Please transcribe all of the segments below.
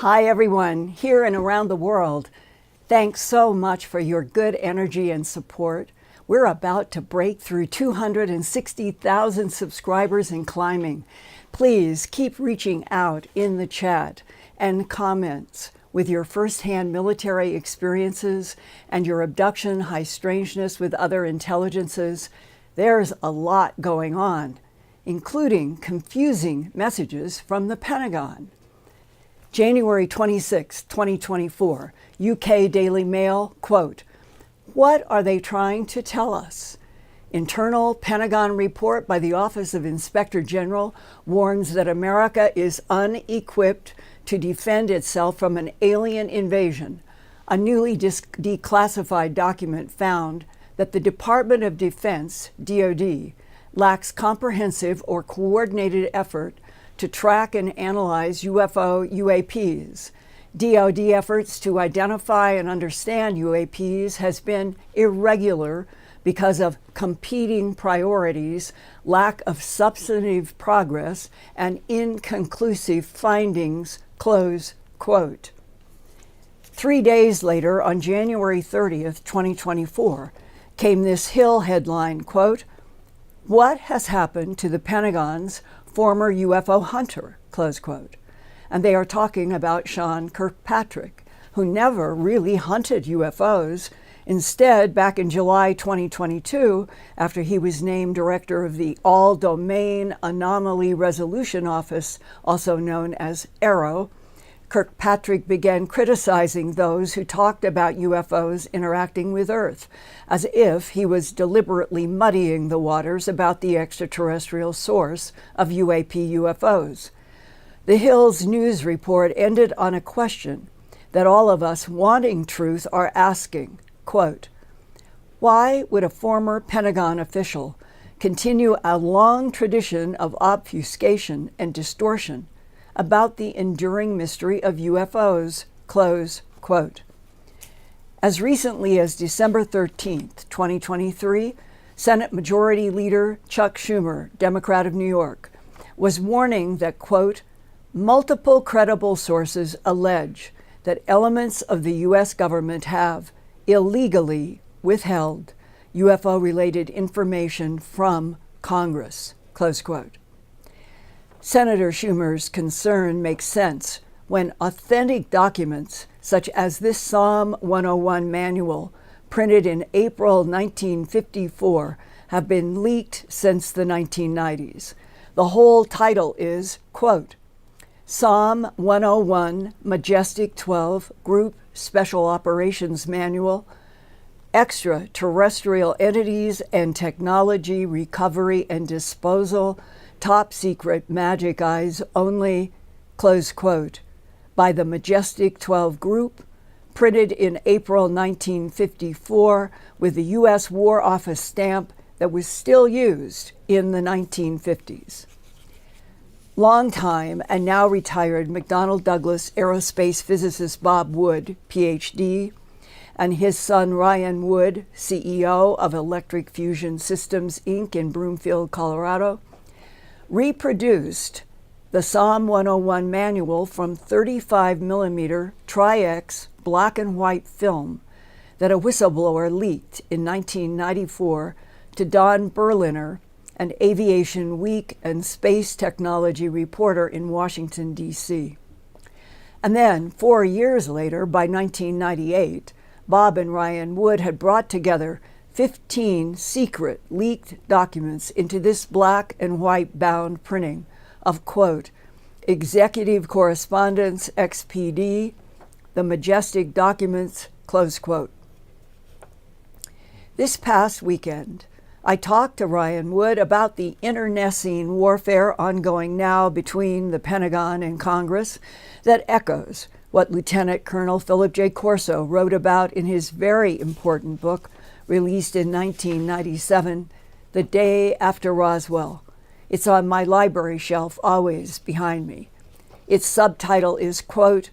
Hi everyone, here and around the world. Thanks so much for your good energy and support. We're about to break through 260,000 subscribers and climbing. Please keep reaching out in the chat and comments with your firsthand military experiences and your abduction high strangeness with other intelligences. There's a lot going on, including confusing messages from the Pentagon. January 26, 2024, UK Daily Mail, quote, "What are they trying to tell us?" Internal Pentagon report by the Office of Inspector General warns that America is unequipped to defend itself from an alien invasion. A newly declassified document found that the Department of Defense, DoD, lacks comprehensive or coordinated effort to track and analyze UFO UAPs. DoD efforts to identify and understand UAPs has been irregular because of competing priorities, lack of substantive progress, and inconclusive findings, close quote. 3 days later, on January 30th, 2024, came this Hill headline, quote, "What has happened to the Pentagon's former UFO hunter," close quote. And they are talking about Sean Kirkpatrick, who never really hunted UFOs. Instead, back in July 2022, after he was named director of the All-Domain Anomaly Resolution Office, also known as AARO, Kirkpatrick began criticizing those who talked about UFOs interacting with Earth, as if he was deliberately muddying the waters about the extraterrestrial source of UAP UFOs. The Hill's news report ended on a question that all of us wanting truth are asking, quote, "Why would a former Pentagon official continue a long tradition of obfuscation and distortion about the enduring mystery of UFOs," close quote. As recently as December 13th, 2023, Senate Majority Leader Chuck Schumer, Democrat of New York, was warning that, quote, "Multiple credible sources allege that elements of the U.S. government have illegally withheld UFO-related information from Congress," close quote. Senator Schumer's concern makes sense when authentic documents such as this Psalm 101 manual, printed in April 1954, have been leaked since the 1990s. The whole title is, quote, "Psalm 101 Majestic 12 Group Special Operations Manual, Extraterrestrial Entities and Technology Recovery and Disposal, Top Secret Magic Eyes Only," close quote, by the Majestic 12 Group, printed in April 1954 with the U.S. War Office stamp that was still used in the 1950s. Longtime and now retired McDonnell Douglas aerospace physicist Bob Wood, Ph.D., and his son Ryan Wood, CEO of Electric Fusion Systems, Inc. in Broomfield, Colorado, reproduced the Psalm 101 manual from 35mm Tri-X black and white film that a whistleblower leaked in 1994 to Don Berliner, an Aviation Week and space technology reporter in Washington, D.C. And then, 4 years later, by 1998, Bob and Ryan Wood had brought together 15 secret leaked documents into this black and white bound printing of, quote, "Executive Correspondence XPD, the Majestic Documents," close quote. This past weekend, I talked to Ryan Wood about the internecine warfare ongoing now between the Pentagon and Congress that echoes what Lieutenant Colonel Philip J. Corso wrote about in his very important book, released in 1997, The Day After Roswell. It's on my library shelf, always behind me. Its subtitle is, quote,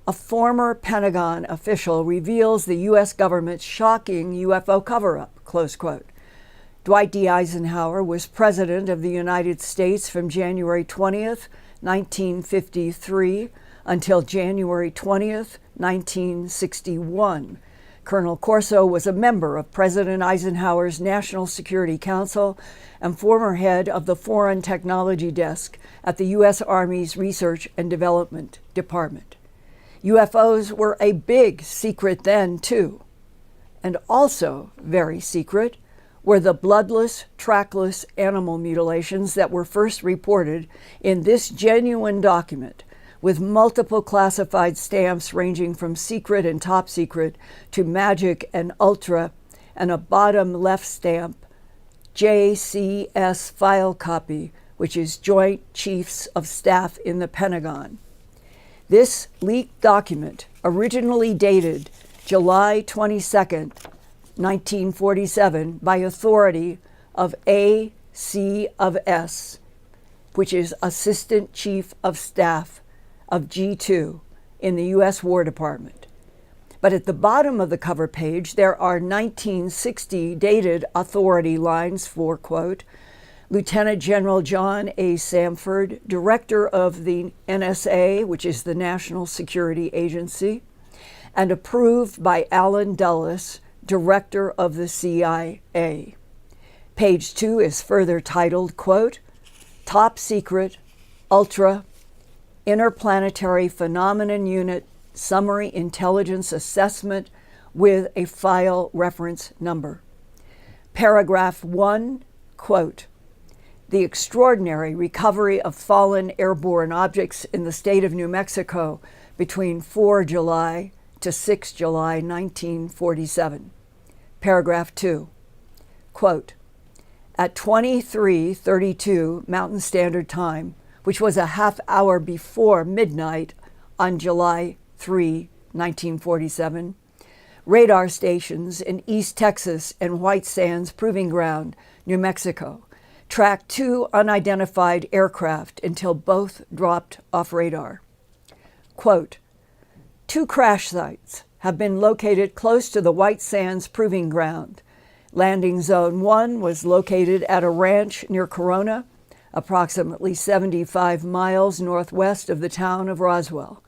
"A former Pentagon official reveals the U.S. government's shocking UFO cover-up," close quote. Dwight D. Eisenhower was President of the United States from January 20th, 1953, until January 20th, 1961. Colonel Corso was a member of President Eisenhower's National Security Council and former head of the Foreign Technology Desk at the U.S. Army's Research and Development Department. UFOs were a big secret then, too. And also very secret were the bloodless, trackless animal mutilations that were first reported in this genuine document, with multiple classified stamps ranging from secret and top secret to magic and ultra, and a bottom left stamp, JCS file copy, which is Joint Chiefs of Staff in the Pentagon. This leaked document, originally dated July 22nd, 1947, by authority of A.C. of S., which is Assistant Chief of Staff of G2 in the U.S. War Department. But at the bottom of the cover page, there are 1960 dated authority lines for, quote, Lieutenant General John A. Samford, Director of the NSA, which is the National Security Agency, and approved by Allen Dulles, Director of the CIA. Page 2 is further titled, quote, Top Secret, Ultra, Interplanetary Phenomenon Unit Summary Intelligence Assessment with a file reference number. Paragraph 1, quote, The extraordinary recovery of fallen airborne objects in the state of New Mexico between 4 July to 6 July 1947. Paragraph 2, quote, At 23:32 Mountain Standard Time, which was a half hour before midnight on July 3, 1947, radar stations in East Texas and White Sands Proving Ground, New Mexico, tracked two unidentified aircraft until both dropped off radar. Quote, Two crash sites have been located close to the White Sands Proving Ground. Landing Zone 1 was located at a ranch near Corona, approximately 75 miles northwest of the town of Roswell.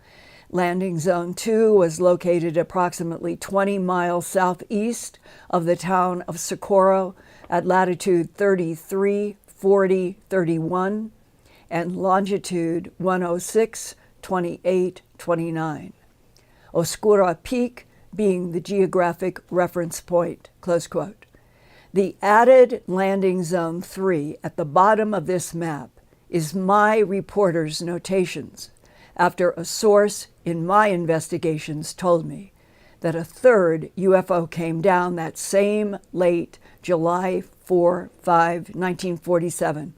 Landing Zone 2 was located approximately 20 miles southeast of the town of Socorro at latitude 33, 40, 31 and longitude 106, 28, 29. Oscura Peak being the geographic reference point, close quote. The added Landing Zone 3 at the bottom of this map is my reporter's notations after a source in my investigations told me that a third UFO came down that same late July 4, 5, 1947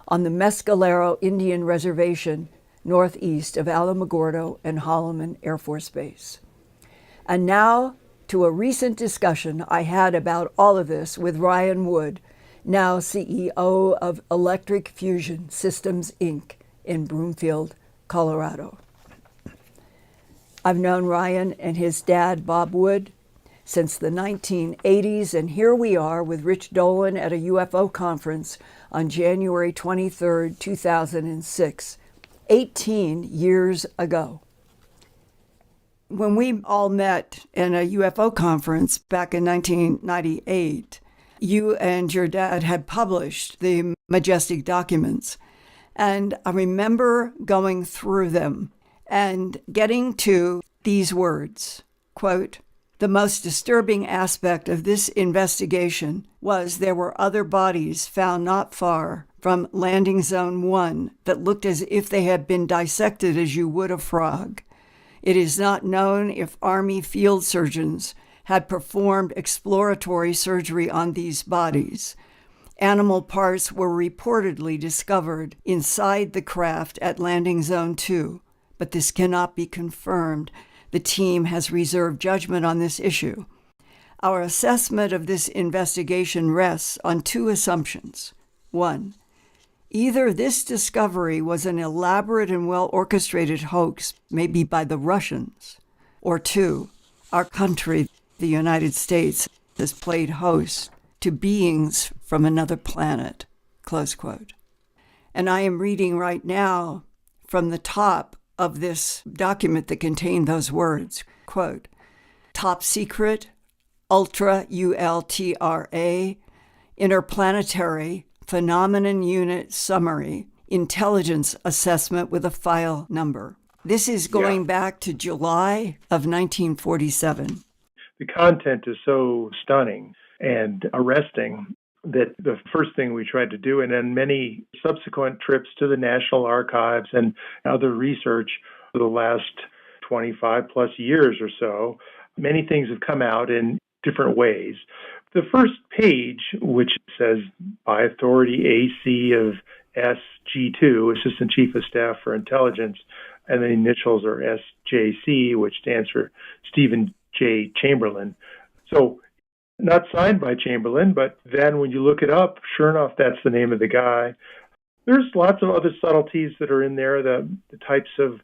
on the Mescalero Indian Reservation northeast of Alamogordo and Holloman Air Force Base. And now to a recent discussion I had about all of this with Ryan Wood, now CEO of Electric Fusion Systems, Inc. in Broomfield, Colorado. I've known Ryan and his dad, Bob Wood, since the 1980s, and here we are with Rich Dolan at a UFO conference on January 23, 2006, 18 years ago. When we all met in a UFO conference back in 1998, you and your dad had published the Majestic documents. And I remember going through them and getting to these words, quote, the most disturbing aspect of this investigation was there were other bodies found not far from Landing Zone 1 that looked as if they had been dissected as you would a frog. It is not known if Army field surgeons had performed exploratory surgery on these bodies. Animal parts were reportedly discovered inside the craft at Landing Zone 2, but this cannot be confirmed. The team has reserved judgment on this issue. Our assessment of this investigation rests on two assumptions. One, either this discovery was an elaborate and well-orchestrated hoax, maybe by the Russians, or two, our country, the United States, has played host to beings from another planet, close quote. And I am reading right now from the top of this document that contained those words. Quote, top secret, ultra, ULTRA, interplanetary phenomenon unit summary, intelligence assessment with a file number. This is going back to July of 1947. The content is so stunning and arresting that the first thing we tried to do, and then many subsequent trips to the National Archives and other research for the last 25 plus years or so, many things have come out in different ways. The first page, which says by authority AC of SG2, Assistant Chief of Staff for Intelligence, and the initials are SJC, which stands for Stephen J. Chamberlain. So not signed by Chamberlain, but then when you look it up, sure enough, that's the name of the guy. There's lots of other subtleties that are in there, the types of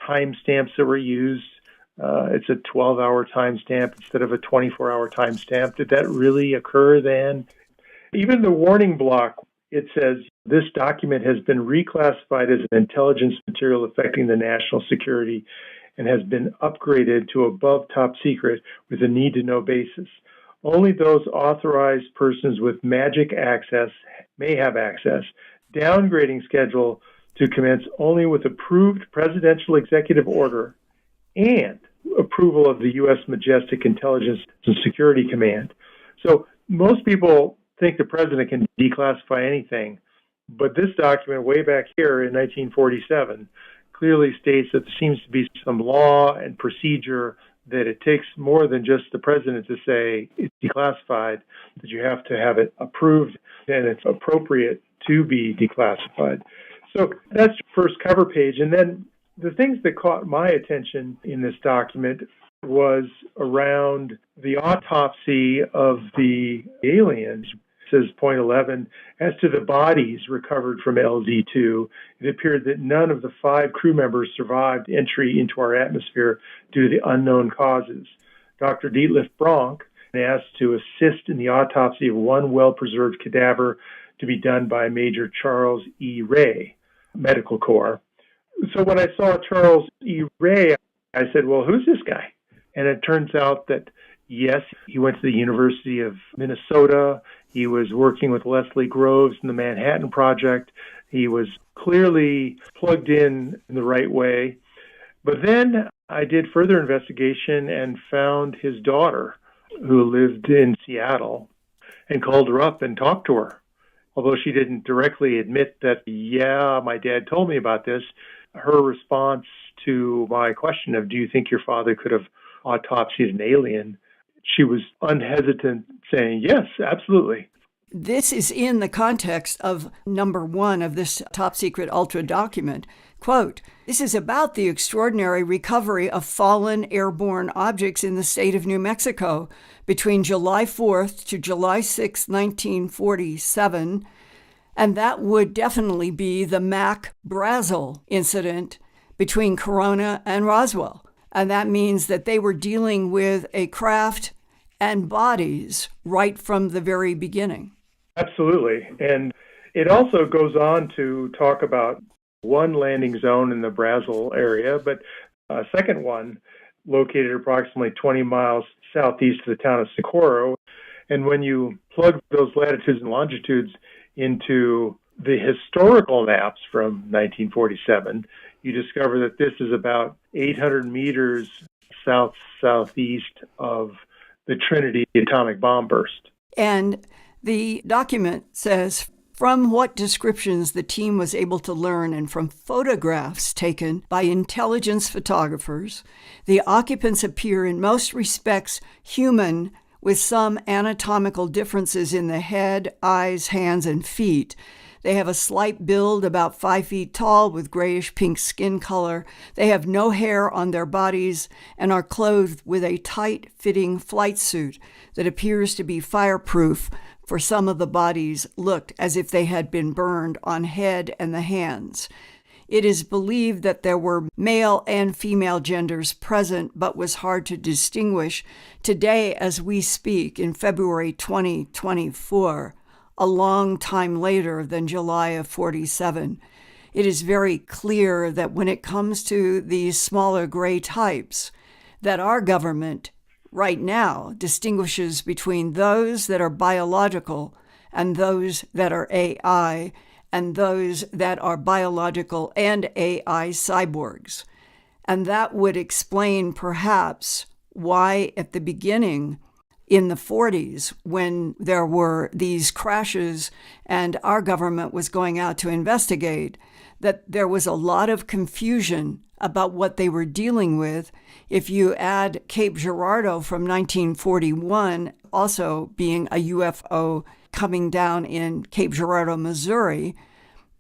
timestamps that were used. It's a 12-hour timestamp instead of a 24-hour timestamp. Did that really occur then? Even the warning block, it says, this document has been reclassified as an intelligence material affecting the national security and has been upgraded to above top secret with a need-to-know basis. Only those authorized persons with magic access may have access. Downgrading schedule to commence only with approved presidential executive order and approval of the U.S. Majestic Intelligence and Security Command. So most people think the president can declassify anything, but this document way back here in 1947 clearly states that there seems to be some law and procedure that it takes more than just the president to say it's declassified, that you have to have it approved and it's appropriate to be declassified. So that's the first cover page. And then the things that caught my attention in this document was around the autopsy of the aliens. It says point 11, as to the bodies recovered from LZ-2, it appeared that none of the 5 crew members survived entry into our atmosphere due to the unknown causes. Dr. Dietlif Bronk asked to assist in the autopsy of one well-preserved cadaver to be done by Major Charles E. Ray, Medical Corps. So when I saw Charles E. Ray, I said, well, who's this guy? And it turns out that, yes, he went to the University of Minnesota. He was working with Leslie Groves in the Manhattan Project. He was clearly plugged in the right way. But then I did further investigation and found his daughter, who lived in Seattle, and called her up and talked to her. Although she didn't directly admit that, yeah, my dad told me about this, her response to my question of, do you think your father could have autopsied an alien? She was unhesitant, saying, yes, absolutely. This is in the context of number 1 of this top secret ultra document. Quote, this is about the extraordinary recovery of fallen airborne objects in the state of New Mexico between July 4th to July 6, 1947. And that would definitely be the Mac Brazel incident between Corona and Roswell. And that means that they were dealing with a craft and bodies right from the very beginning. Absolutely. And it also goes on to talk about one landing zone in the Brazel area, but a second one located approximately 20 miles southeast of the town of Socorro. And when you plug those latitudes and longitudes into the historical maps from 1947, you discover that this is about 800 meters southeast of the Trinity atomic bomb burst. And the document says, from what descriptions the team was able to learn and from photographs taken by intelligence photographers, the occupants appear in most respects human, with some anatomical differences in the head, eyes, hands, and feet. They have a slight build, about 5 feet tall, with grayish-pink skin color. They have no hair on their bodies and are clothed with a tight-fitting flight suit that appears to be fireproof, for some of the bodies looked as if they had been burned on head and the hands. It is believed that there were male and female genders present, but was hard to distinguish. Today, as we speak, in February 2024, a long time later than July of 47, it is very clear that when it comes to these smaller gray types, that our government right now distinguishes between those that are biological and those that are AI, and those that are biological and AI cyborgs. And that would explain perhaps why at the beginning, in the 40s, when there were these crashes and our government was going out to investigate, that there was a lot of confusion about what they were dealing with. If you add Cape Girardeau from 1941, also being a UFO coming down in Cape Girardeau, Missouri,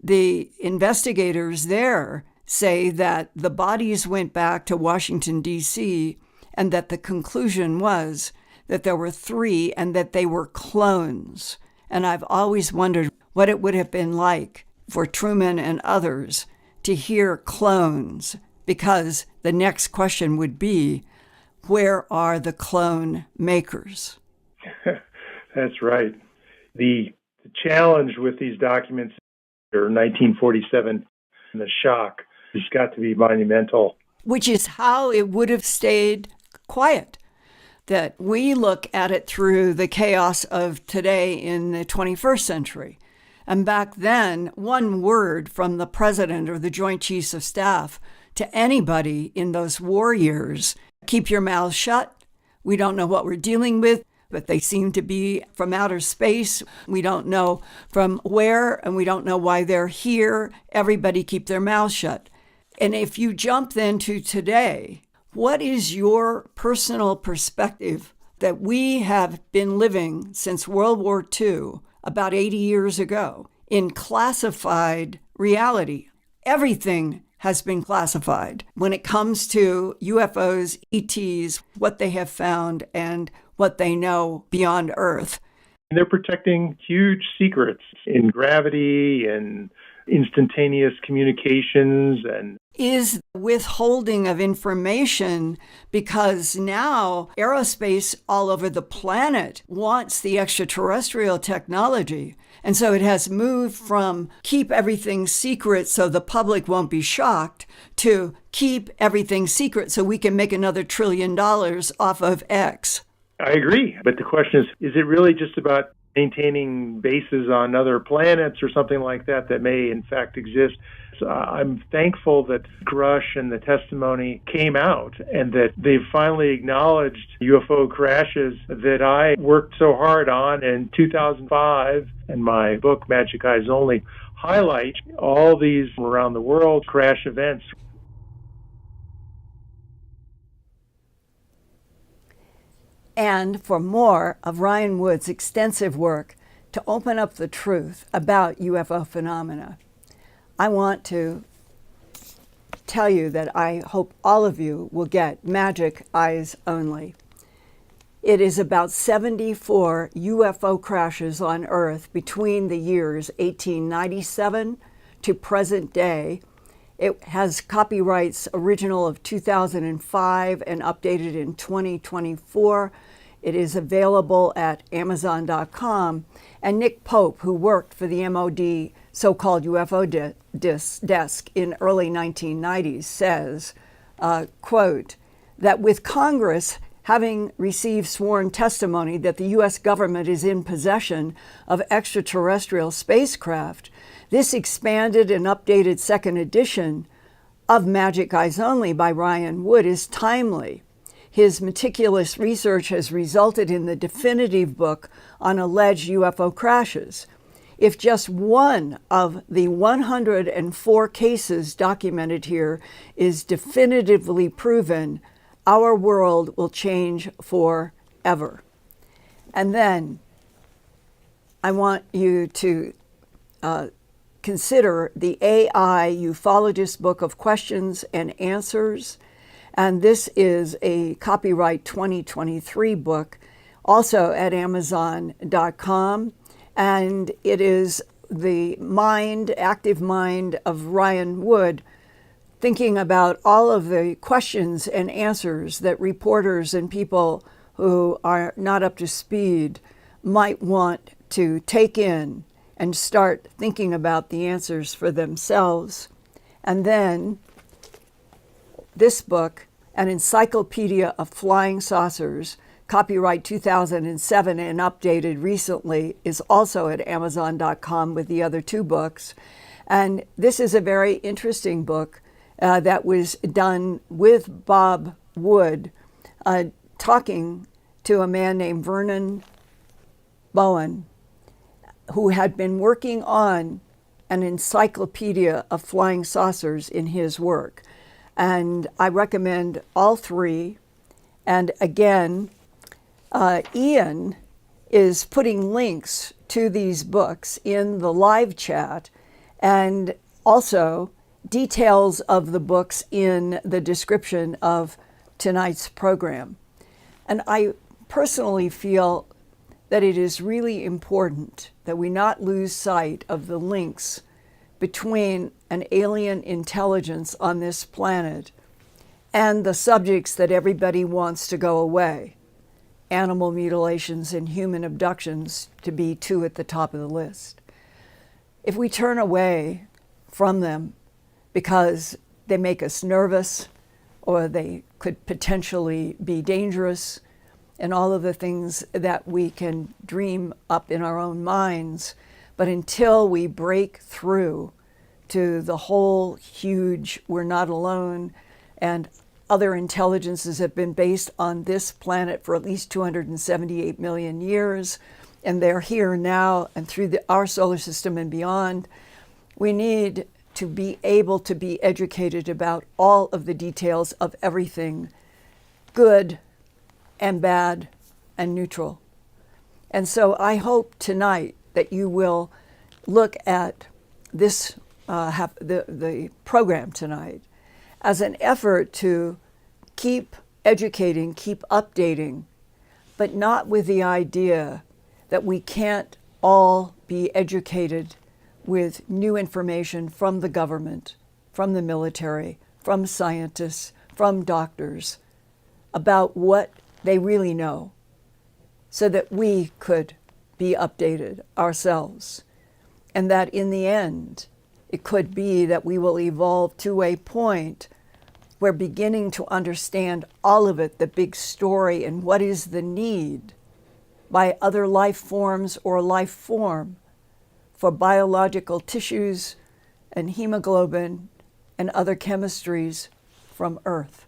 the investigators there say that the bodies went back to Washington, D.C., and that the conclusion was that there were 3 and that they were clones. And I've always wondered what it would have been like for Truman and others to hear clones, because the next question would be, where are the clone makers? That's right. The challenge with these documents, or 1947, and the shock, has got to be monumental. Which is how it would have stayed quiet. That we look at it through the chaos of today in the 21st century. And back then, one word from the president or the Joint Chiefs of Staff to anybody in those war years, keep your mouth shut. We don't know what we're dealing with, but they seem to be from outer space. We don't know from where, and we don't know why they're here. Everybody keep their mouth shut. And if you jump then to today, what is your personal perspective that we have been living since World War II, about 80 years ago, in classified reality? Everything has been classified when it comes to UFOs, ETs, what they have found, and what they know beyond Earth. They're protecting huge secrets in gravity and instantaneous communications. And is withholding of information because now aerospace all over the planet wants the extraterrestrial technology. And so it has moved from keep everything secret so the public won't be shocked to keep everything secret so we can make another $1 trillion off of X. I agree. But the question is it really just about maintaining bases on other planets or something like that that may in fact exist? So I'm thankful that Grush and the testimony came out and that they've finally acknowledged UFO crashes that I worked so hard on in 2005. And my book, Magic Eyes Only, highlights all these around the world crash events. And for more of Ryan Wood's extensive work to open up the truth about UFO phenomena, I want to tell you that I hope all of you will get Magic Eyes Only. It is about 74 UFO crashes on Earth between the years 1897 to present day. It has copyrights original of 2005 and updated in 2024. It is available at Amazon.com. And Nick Pope, who worked for the MOD so-called UFO desk in early 1990s, says, quote, that with Congress having received sworn testimony that the U.S. government is in possession of extraterrestrial spacecraft, this expanded and updated second edition of Magic Eyes Only by Ryan Wood is timely. His meticulous research has resulted in the definitive book on alleged UFO crashes. If just one of the 104 cases documented here is definitively proven, our world will change forever. And then I want you to consider the AI Ufologist Book of Questions and Answers. And this is a copyright 2023 book, also at Amazon.com. And it is the active mind of Ryan Wood, thinking about all of the questions and answers that reporters and people who are not up to speed might want to take in and start thinking about the answers for themselves. And then this book, An Encyclopedia of Flying Saucers, copyright 2007 and updated recently, is also at Amazon.com with the other two books. And this is a very interesting book that was done with Bob Wood, talking to a man named Vernon Bowen, who had been working on an encyclopedia of flying saucers in his work. And I recommend all three. And again, Ian is putting links to these books in the live chat, and also details of the books in the description of tonight's program. And I personally feel that it is really important that we not lose sight of the links between an alien intelligence on this planet and the subjects that everybody wants to go away. Animal mutilations and human abductions to be two at the top of the list. If we turn away from them because they make us nervous or they could potentially be dangerous, and all of the things that we can dream up in our own minds, but until we break through to the whole huge, we're not alone, and other intelligences have been based on this planet for at least 278 million years, and they're here now and through our solar system and beyond. We need to be able to be educated about all of the details of everything, good and bad and neutral. And so I hope tonight that you will look at this, the program tonight, as an effort to keep educating, keep updating, but not with the idea that we can't all be educated with new information from the government, from the military, from scientists, from doctors, about what they really know, so that we could be updated ourselves. And that in the end, it could be that we will evolve to a point where beginning to understand all of it, the big story, and what is the need by other life forms or life form for biological tissues and hemoglobin and other chemistries from Earth.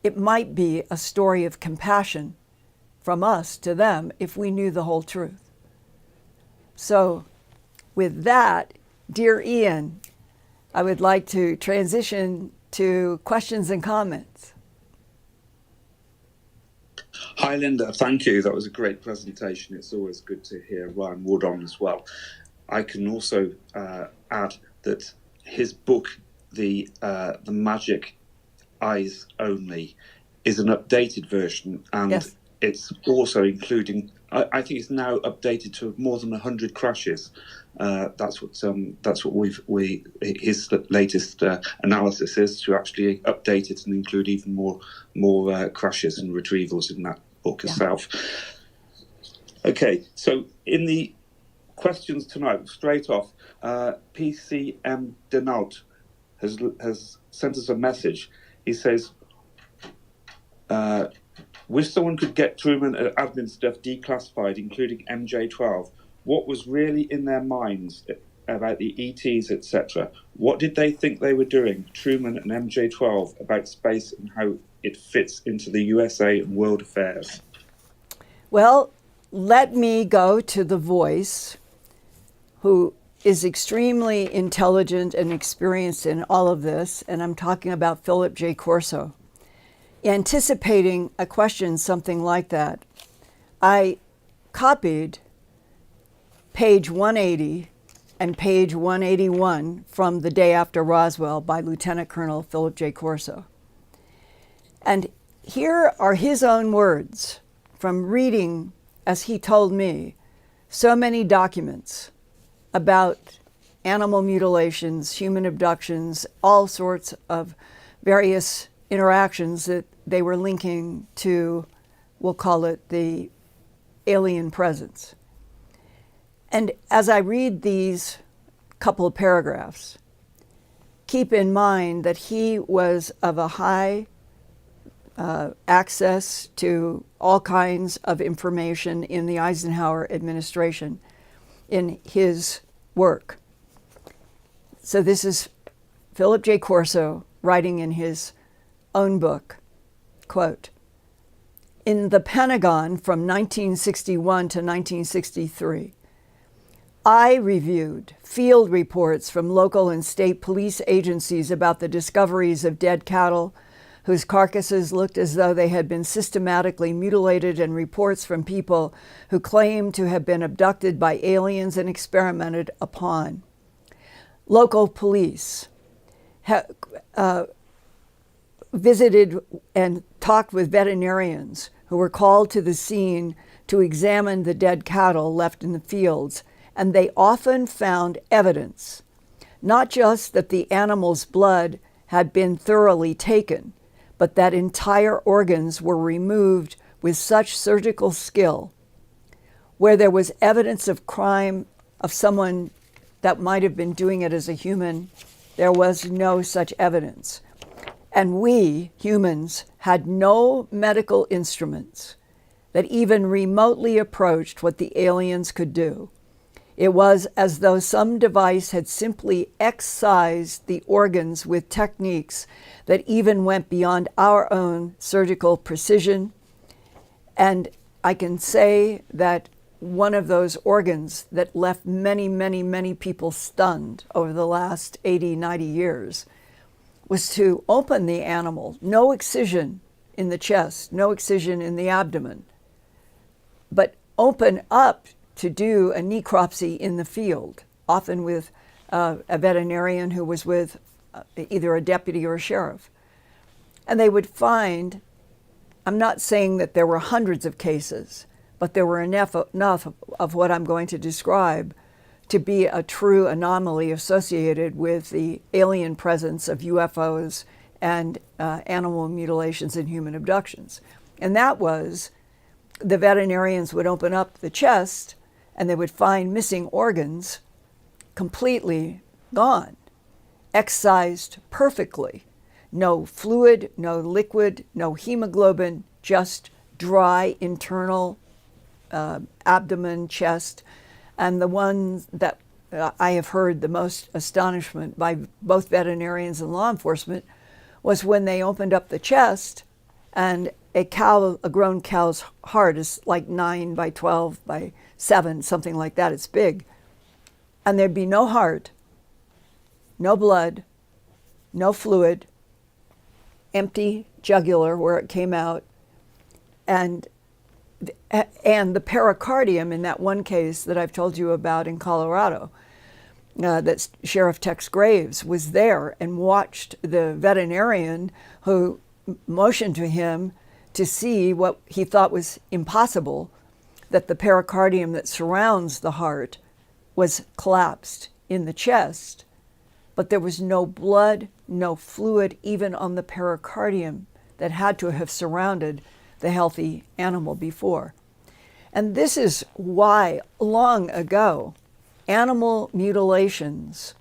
It might be a story of compassion from us to them if we knew the whole truth. So with that, dear Ian, I would like to transition to questions and comments. Hi, Linda. Thank you. That was a great presentation. It's always good to hear Ryan Wood on as well. I can also add that his book, The Magic Eyes Only, is an updated version, and yes, it's also including, I think it's now updated to more than 100 crashes. That's what his latest analysis is, to actually update it and include even more crashes and retrievals in that book itself. Okay, so in the questions tonight, straight off, PCM Denault has sent us a message. He says, wish someone could get Truman and admin stuff declassified, including MJ12. What was really in their minds about the ETs, etc.? What did they think they were doing, Truman and MJ12, about space and how it fits into the USA and world affairs? Well, let me go to the voice, who is extremely intelligent and experienced in all of this, and I'm talking about Philip J. Corso. Anticipating a question something like that, I copied page 180 and page 181 from The Day After Roswell by Lieutenant Colonel Philip J. Corso. And here are his own words from reading, as he told me, so many documents about animal mutilations, human abductions, all sorts of various interactions that they were linking to, we'll call it the alien presence. And as I read these couple of paragraphs, keep in mind that he was of a high access to all kinds of information in the Eisenhower administration in his work. So this is Philip J. Corso writing in his own book, quote, "In the Pentagon from 1961 to 1963, I reviewed field reports from local and state police agencies about the discoveries of dead cattle whose carcasses looked as though they had been systematically mutilated, and reports from people who claimed to have been abducted by aliens and experimented upon. Local police visited and talked with veterinarians who were called to the scene to examine the dead cattle left in the fields, and they often found evidence, not just that the animal's blood had been thoroughly taken, but that entire organs were removed with such surgical skill. Where there was evidence of crime of someone that might have been doing it as a human, there was no such evidence. And we, humans, had no medical instruments that even remotely approached what the aliens could do. It was as though some device had simply excised the organs with techniques that even went beyond our own surgical precision. And I can say that one of those organs that left many, many, many people stunned over the last 80, 90 years was to open the animal, no excision in the chest, no excision in the abdomen, but open up to do a necropsy in the field, often with a veterinarian who was with either a deputy or a sheriff. And they would find, I'm not saying that there were hundreds of cases, but there were enough of what I'm going to describe to be a true anomaly associated with the alien presence of UFOs and animal mutilations and human abductions. And that was, the veterinarians would open up the chest and they would find missing organs completely gone, excised perfectly. No fluid, no liquid, no hemoglobin, just dry internal abdomen, chest. And the one that I have heard the most astonishment by both veterinarians and law enforcement was when they opened up the chest and a grown cow's heart is like 9 by 12 by 7, something like that. It's big. And there'd be no heart, no blood, no fluid, empty jugular where it came out, and the pericardium in that one case that I've told you about in Colorado, that Sheriff Tex Graves was there and watched the veterinarian who motioned to him to see what he thought was impossible, that the pericardium that surrounds the heart was collapsed in the chest, but there was no blood, no fluid even on the pericardium that had to have surrounded the healthy animal before. And this is why, long ago, animal mutilations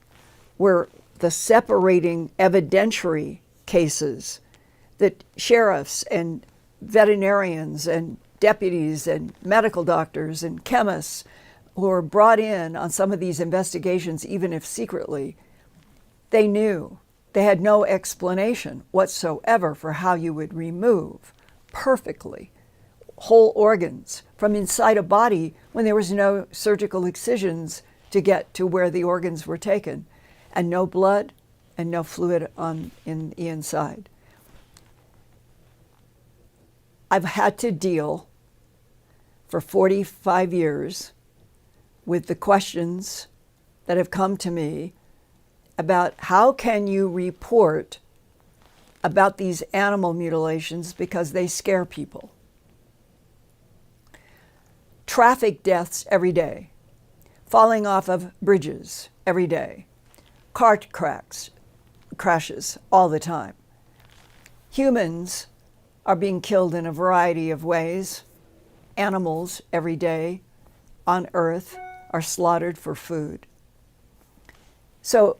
were the separating evidentiary cases that sheriffs and veterinarians and deputies and medical doctors and chemists who were brought in on some of these investigations, even if secretly, they knew. They had no explanation whatsoever for how you would remove perfectly whole organs from inside a body when there was no surgical excisions to get to where the organs were taken, and no blood and no fluid in the inside. I've had to deal for 45 years with the questions that have come to me about how can you report about these animal mutilations because they scare people. Traffic deaths every day, falling off of bridges every day, car crashes all the time. Humans are being killed in a variety of ways, animals every day on Earth, are slaughtered for food. So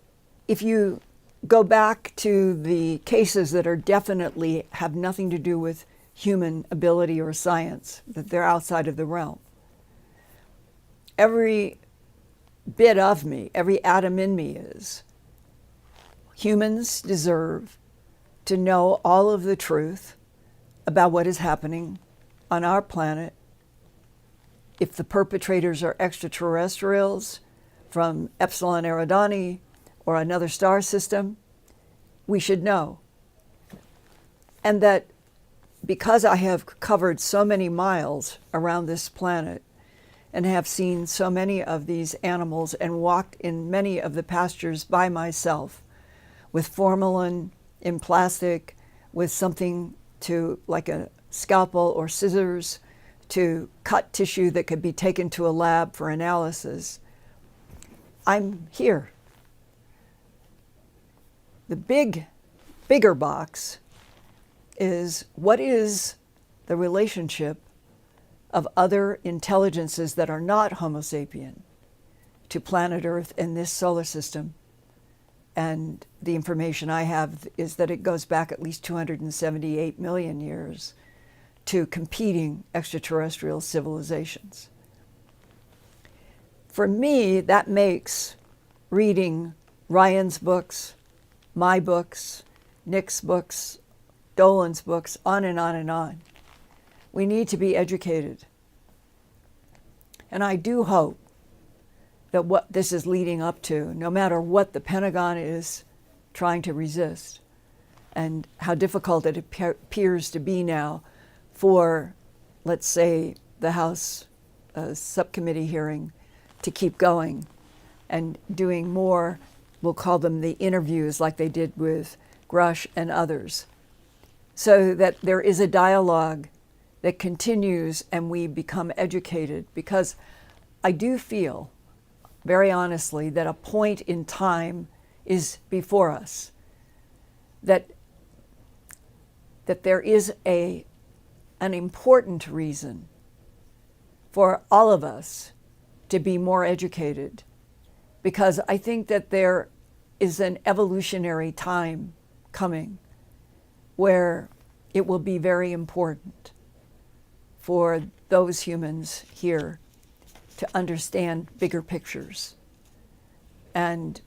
if you go back to the cases that are definitely have nothing to do with human ability or science, that they're outside of the realm, every bit of me, every atom in me is, humans deserve to know all of the truth about what is happening on our planet. If the perpetrators are extraterrestrials from Epsilon Eridani or another star system, we should know. And that because I have covered so many miles around this planet and have seen so many of these animals and walked in many of the pastures by myself with formalin in plastic, with something to, like a scalpel or scissors, to cut tissue that could be taken to a lab for analysis, I'm here. The bigger box is, what is the relationship of other intelligences that are not Homo sapien to planet Earth and this solar system? And the information I have is that it goes back at least 278 million years to competing extraterrestrial civilizations. For me, that makes reading Ryan's books, my books, Nick's books, Dolan's books, on and on and on. We need to be educated. And I do hope that what this is leading up to, no matter what the Pentagon is trying to resist, and how difficult it appears to be now for, let's say, the House subcommittee hearing to keep going and doing more, we'll call them the interviews like they did with Grush and others, so that there is a dialogue that continues and we become educated. Because I do feel, very honestly, that a point in time is before us, that there is an important reason for all of us to be more educated, because I think that there is an evolutionary time coming where it will be very important for those humans here to understand bigger pictures. And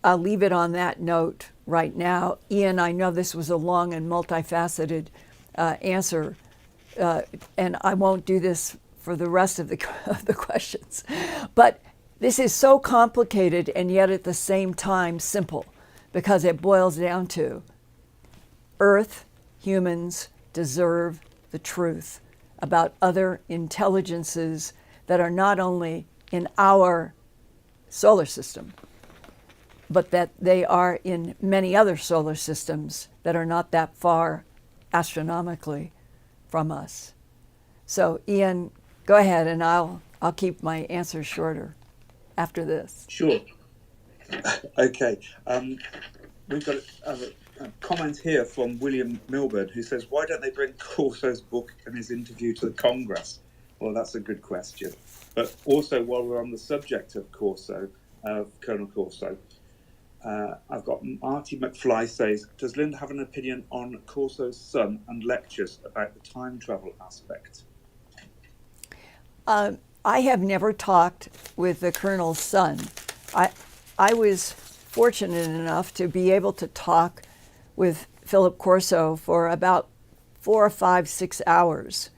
I'll leave it on that note right now. Ian, I know this was a long and multifaceted answer, and I won't do this for the rest of the questions. But this is so complicated and yet at the same time simple, because it boils down to Earth, humans deserve the truth about other intelligences that are not only in our solar system, but that they are in many other solar systems that are not that far astronomically from us. So Ian, go ahead, and I'll keep my answers shorter after this. Sure. Okay. We've got a comment here from William Milburn, who says, why don't they bring Corso's book and his interview to the Congress? Well, that's a good question. But also, while we're on the subject of Corso, Colonel Corso, I've got Marty McFly says, does Linda have an opinion on Corso's son and lectures about the time travel aspect? I have never talked with the Colonel's son. I was fortunate enough to be able to talk with Philip Corso for about 4 or 5, 6 hours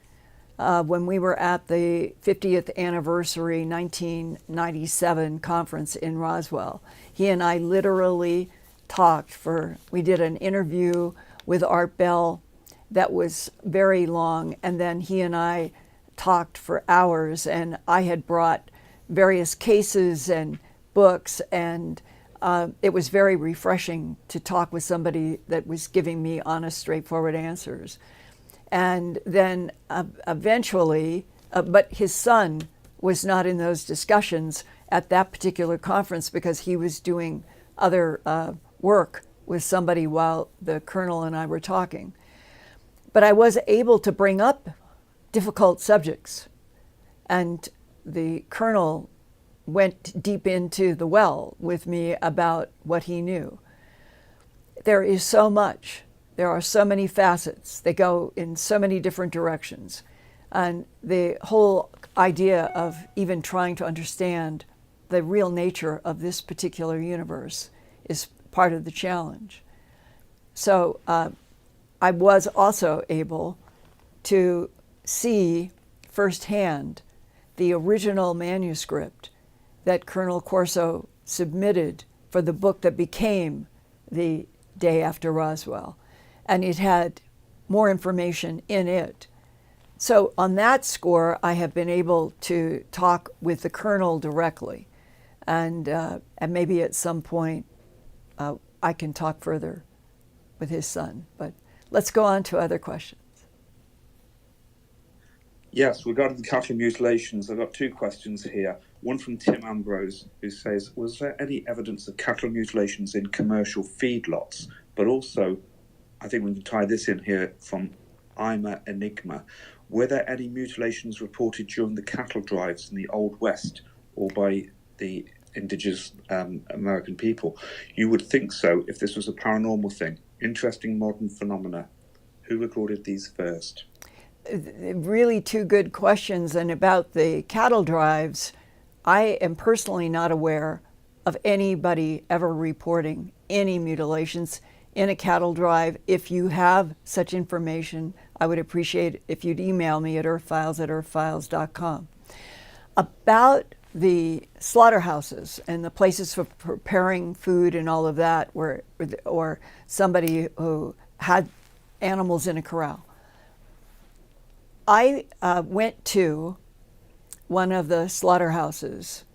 when we were at the 50th anniversary 1997 conference in Roswell. He and I literally talked we did an interview with Art Bell that was very long, and then he and I talked for hours, and I had brought various cases and books, and it was very refreshing to talk with somebody that was giving me honest, straightforward answers. And then eventually, but his son was not in those discussions at that particular conference because he was doing other work with somebody while the Colonel and I were talking. But I was able to bring up difficult subjects, and the Colonel went deep into the well with me about what he knew. There is so much. There are so many facets. They go in so many different directions. And the whole idea of even trying to understand the real nature of this particular universe is part of the challenge. So I was also able to see firsthand the original manuscript that Colonel Corso submitted for the book that became The Day After Roswell. And it had more information in it. So on that score, I have been able to talk with the colonel directly. And maybe at some point I can talk further with his son. But let's go on to other questions. Yes, regarding the cattle mutilations, I've got two questions here. One from Tim Ambrose, who says, was there any evidence of cattle mutilations in commercial feedlots? But also, I think we can tie this in here from Ima Enigma. Were there any mutilations reported during the cattle drives in the Old West or by the indigenous American people? You would think so if this was a paranormal thing. Interesting modern phenomena. Who recorded these first? Really two good questions. And about the cattle drives, I am personally not aware of anybody ever reporting any mutilations in a cattle drive. If you have such information, I would appreciate if you'd email me at earthfiles@earthfiles.com. About the slaughterhouses and the places for preparing food and all of that, or somebody who had animals in a corral. I went to one of the slaughterhouses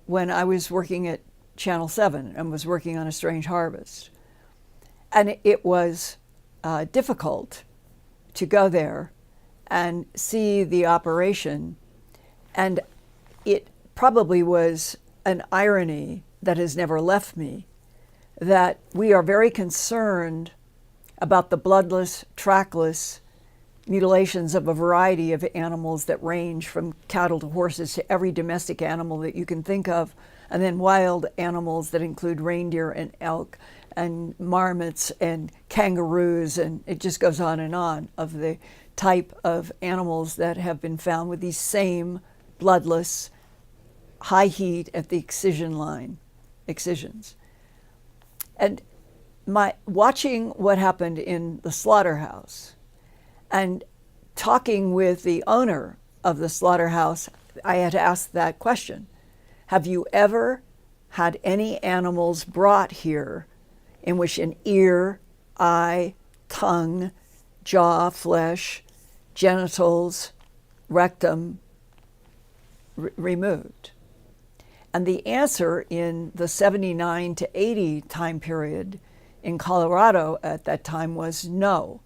when I was working at Channel 7 and was working on A Strange Harvest. And it was difficult to go there and see the operation. And it probably was an irony that has never left me, that we are very concerned about the bloodless, trackless mutilations of a variety of animals that range from cattle to horses to every domestic animal that you can think of, and then wild animals that include reindeer and elk and marmots and kangaroos, and it just goes on, of the type of animals that have been found with these same bloodless, high heat at the excisions. And watching what happened in the slaughterhouse and talking with the owner of the slaughterhouse, I had asked that question. Have you ever had any animals brought here in which an ear, eye, tongue, jaw, flesh, genitals, rectum removed? And the answer in the 79 to 80 time period in Colorado at that time was no.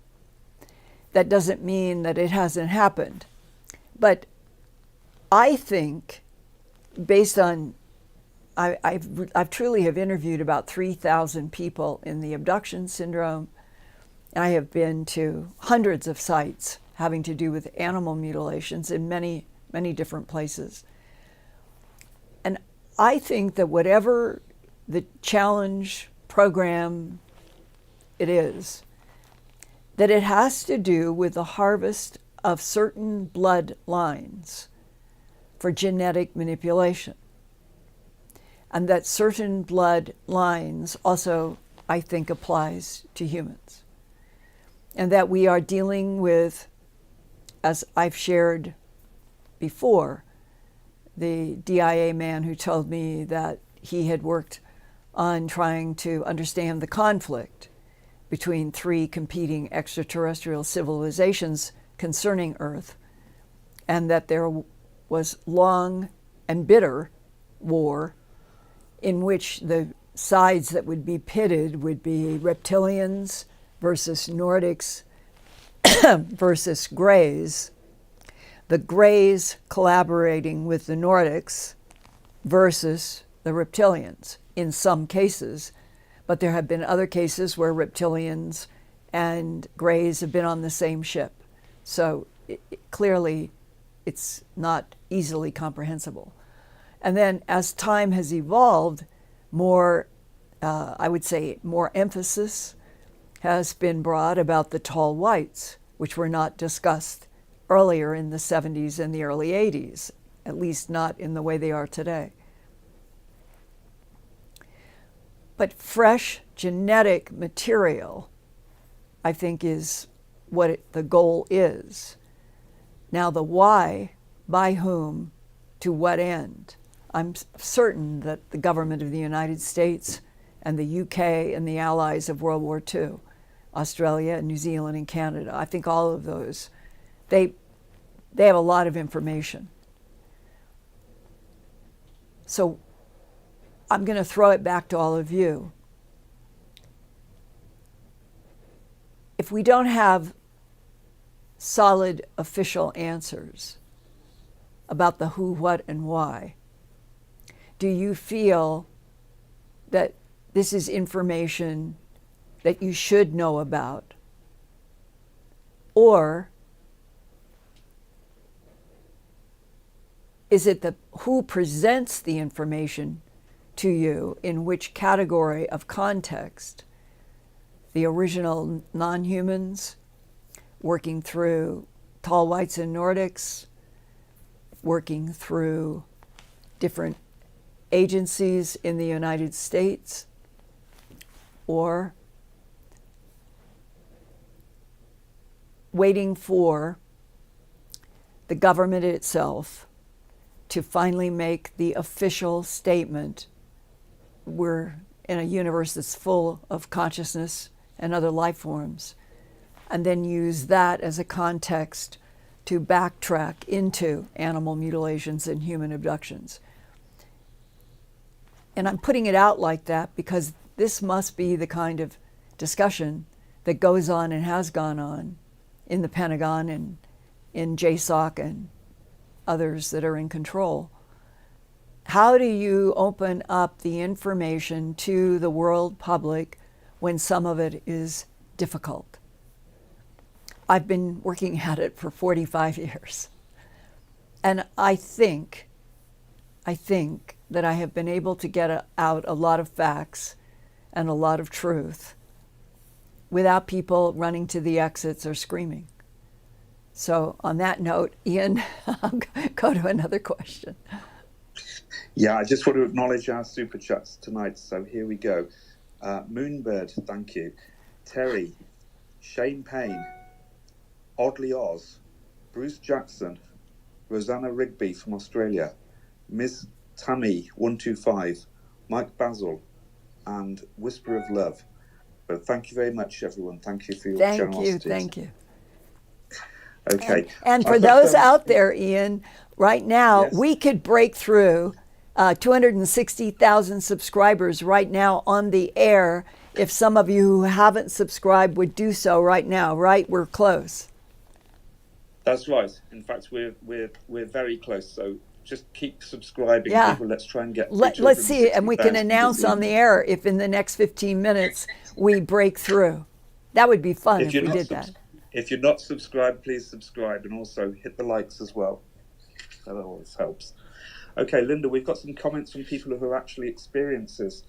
That doesn't mean that it hasn't happened. But I think, based on, I've truly have interviewed about 3,000 people in the abduction syndrome. I have been to hundreds of sites having to do with animal mutilations in many, many different places. And I think that whatever the challenge program it is, that it has to do with the harvest of certain blood lines for genetic manipulation. And that certain blood lines also, I think, applies to humans. And that we are dealing with, as I've shared before, the DIA man who told me that he had worked on trying to understand the conflict between three competing extraterrestrial civilizations concerning Earth, and that there was long and bitter war in which the sides that would be pitted would be reptilians versus Nordics versus Greys, the Greys collaborating with the Nordics versus the reptilians in some cases. But there have been other cases where reptilians and Greys have been on the same ship. So clearly, it's not easily comprehensible. And then as time has evolved, I would say more emphasis has been brought about the tall whites, which were not discussed earlier in the 70s and the early 80s, at least not in the way they are today. But fresh genetic material, I think, is what the goal is. Now, the why, by whom, to what end? I'm certain that the government of the United States and the UK and the allies of World War II, Australia and New Zealand and Canada, I think all of those, they have a lot of information. So I'm going to throw it back to all of you. If we don't have solid official answers about the who, what, and why, do you feel that this is information that you should know about? Or is it the who presents the information to you, in which category of context? The original non-humans working through tall whites and Nordics, working through different agencies in the United States, or waiting for the government itself to finally make the official statement, we're in a universe that's full of consciousness and other life forms, and then use that as a context to backtrack into animal mutilations and human abductions. And I'm putting it out like that because this must be the kind of discussion that goes on and has gone on in the Pentagon and in JSOC and others that are in control. How do you open up the information to the world public when some of it is difficult? I've been working at it for 45 years. And I think that I have been able to get out a lot of facts and a lot of truth without people running to the exits or screaming. So on that note, Ian, I'll go to another question. Yeah, I just want to acknowledge our super chats tonight. So here we go. Moonbird, thank you. Terry, Shane Payne, Oddly Oz, Bruce Jackson, Rosanna Rigby from Australia, Ms. Tammy 125, Mike Basil, and Whisper of Love. So thank you very much, everyone. Thank you for your generosity. Thank you. Okay. And for those out there, Ian, right now, yes, we could break through 260,000 subscribers right now on the air if some of you who haven't subscribed would do so right now, right? We're close. That's right. In fact, we're very close. So just keep subscribing, people. Let's try and get. Let's see, and we can announce on the air if in the next 15 minutes we break through. That would be fun if we did that. If you're not subscribed, please subscribe, and also hit the likes as well. That always helps. Okay, Linda, we've got some comments from people who are actually experiencers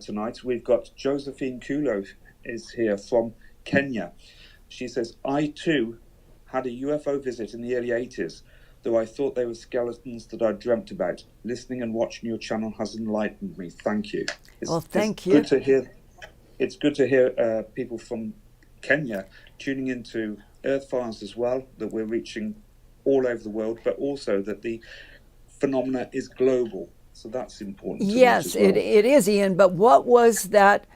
tonight. We've got Josephine Kulo is here from Kenya. She says, I too had a UFO visit in the early 80s, though I thought they were skeletons that I dreamt about. Listening and watching your channel has enlightened me. Thank you. Thank you. Good to hear. It's good to hear people from Kenya tuning into Earthfiles as well, that we're reaching all over the world, but also that the phenomena is global. So that's important. Yes, it is, Ian. But what was that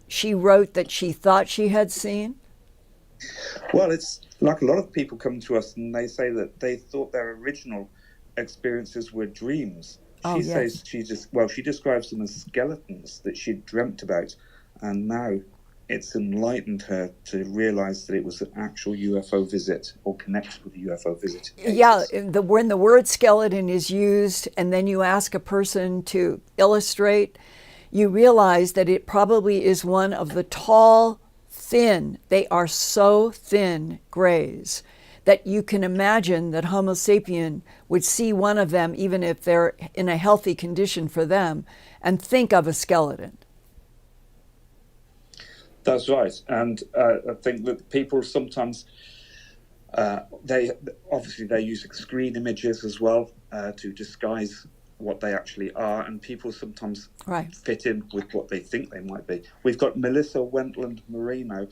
she wrote that she thought she had seen? Well, it's like a lot of people come to us and they say that they thought their original experiences were dreams. She says she describes them as skeletons that she'd dreamt about, and now it's enlightened her to realize that it was an actual UFO visit or connected with a UFO visit. Yeah, when the word skeleton is used and then you ask a person to illustrate, you realize that it probably is one of the tall, thin, they are so thin, grays that you can imagine that Homo sapien would see one of them, even if they're in a healthy condition for them, and think of a skeleton. That's right. And I think that people sometimes, they use screen images as well to disguise what they actually are, and people sometimes fit in with what they think they might be. We've got Melissa Wentland Moreno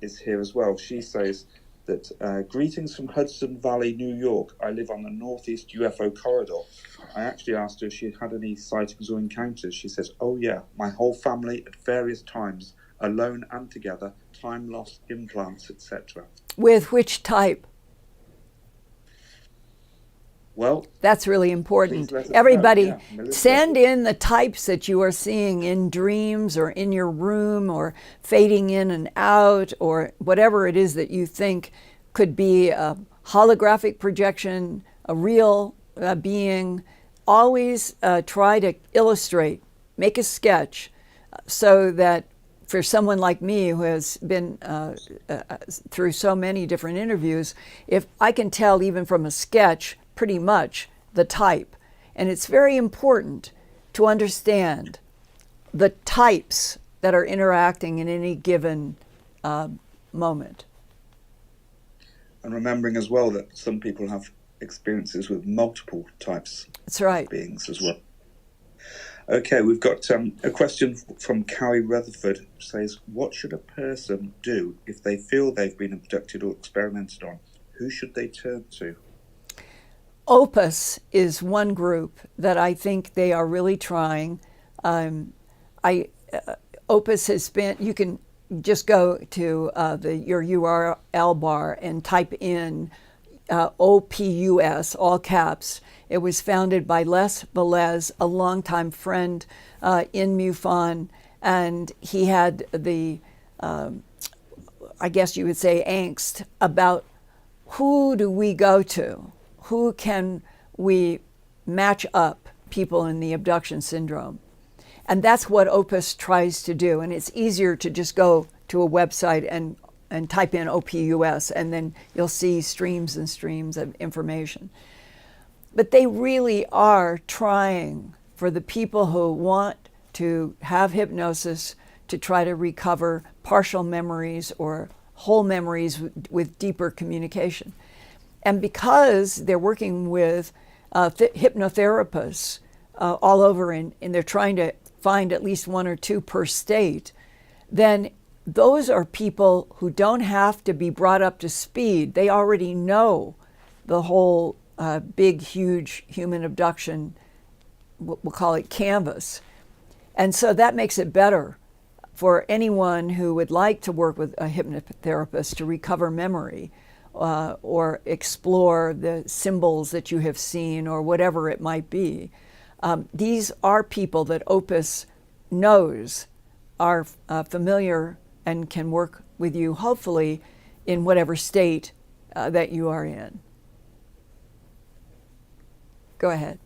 is here as well. She says that greetings from Hudson Valley, New York. I live on the northeast UFO corridor. I actually asked her if she had any sightings or encounters. She says, oh yeah, my whole family at various times, alone and together, time lost, implants, etc. With which type? Well, that's really important. Everybody, send in the types that you are seeing in dreams or in your room or fading in and out or whatever it is that you think could be a holographic projection, a real being. Always try to illustrate, make a sketch so that for someone like me who has been through so many different interviews, if I can tell even from a sketch pretty much the type. And it's very important to understand the types that are interacting in any given moment. And remembering as well that some people have experiences with multiple types of beings as well. Okay, we've got a question from Carrie Rutherford, who says, what should a person do if they feel they've been abducted or experimented on? Who should they turn to? Opus is one group that I think they are really trying. Opus has been, you can just go to your URL bar and type in OPUS, all caps. It was founded by Les Velez, a longtime friend in MUFON, and he had the, I guess you would say, angst about who do we go to? Who can we match up people in the abduction syndrome? And that's what Opus tries to do. And it's easier to just go to a website and type in OPUS, and then you'll see streams and streams of information. But they really are trying for the people who want to have hypnosis to try to recover partial memories or whole memories with deeper communication. And because they're working with hypnotherapists all over and they're trying to find at least one or two per state, then those are people who don't have to be brought up to speed. They already know the whole big, huge human abduction, we'll call it canvas. And so that makes it better for anyone who would like to work with a hypnotherapist to recover memory. Or explore the symbols that you have seen or whatever it might be. These are people that Opus knows are familiar and can work with you, hopefully, in whatever state that you are in. Go ahead.